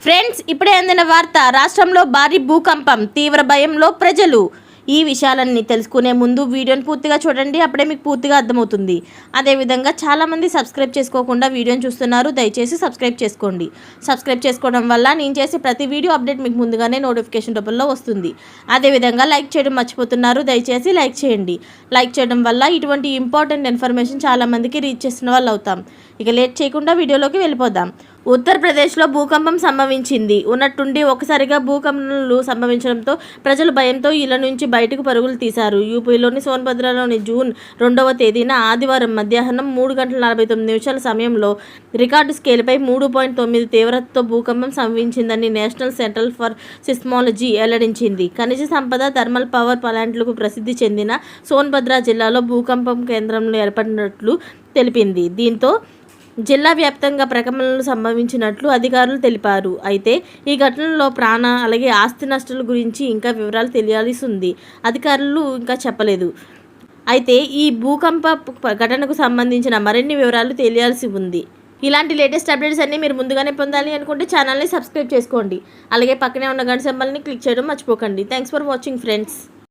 Friends, ఇప్పుడే అందిన వార్త. రాష్ట్రంలో భారీ భూకంపం, తీవ్ర భయంలో ప్రజలు. ఈ విషయాలన్నీ తెలుసుకునే ముందు వీడియోని పూర్తిగా చూడండి, అప్పుడే మీకు పూర్తిగా అర్థమవుతుంది. అదేవిధంగా చాలామంది సబ్స్క్రైబ్ చేసుకోకుండా వీడియోని చూస్తున్నారు, దయచేసి సబ్స్క్రైబ్ చేసుకోండి. సబ్స్క్రైబ్ చేసుకోవడం వల్ల నేను చేసే ప్రతి వీడియో అప్డేట్ మీకు ముందుగానే నోటిఫికేషన్ రూపంలో వస్తుంది. అదేవిధంగా లైక్ చేయడం మర్చిపోతున్నారు, దయచేసి లైక్ చేయండి. లైక్ చేయడం వల్ల ఇటువంటి ఇంపార్టెంట్ ఇన్ఫర్మేషన్ చాలామందికి రీచ్ చేసిన వాళ్ళు అవుతాం. ఇక లేట్ చేయకుండా వీడియోలోకి వెళ్ళిపోదాం. ఉత్తరప్రదేశ్లో భూకంపం సంభవించింది. ఉన్నట్టుండి ఒకసారిగా భూకంపాలు సంభవించడంతో ప్రజలు భయంతో ఇళ్ల నుంచి బయటకు పరుగులు తీశారు. యూపీలోని సోన్భద్రలోని జూన్ 2వ తేదీన ఆదివారం మధ్యాహ్నం 3:49 సమయంలో రికార్డు స్కేల్పై 3.9 తీవ్రతతో భూకంపం సంభవించిందని నేషనల్ సెంటర్ ఫర్ సిస్మాలజీ వెల్లడించింది. ఖనిజ సంపద, థర్మల్ పవర్ ప్లాంట్లకు ప్రసిద్ధి చెందిన సోన్భద్ర జిల్లాలో భూకంపం కేంద్రంలో ఏర్పడినట్లు తెలిపింది. దీంతో జిల్లా వ్యాప్తంగా ప్రకంపనలు సంభవించినట్లు అధికారులు తెలిపారు. అయితే ఈ ఘటనలో ప్రాణ అలాగే ఆస్తి నష్టాల గురించి ఇంకా వివరాలు తెలియాల్సి ఉంది. అధికారులు ఇంకా చెప్పలేదు. అయితే ఈ భూకంప ఘటనకు సంబంధించిన మరిన్ని వివరాలు తెలియాల్సి ఉంది. ఇలాంటి లేటెస్ట్ అప్డేట్స్ అన్నీ మీరు ముందుగానే పొందాలి అనుకుంటే ఛానల్ని సబ్స్క్రైబ్ చేసుకోండి. అలాగే పక్కనే ఉన్న గంట సింబల్ని క్లిక్ చేయడం మర్చిపోకండి. Thanks for watching friends.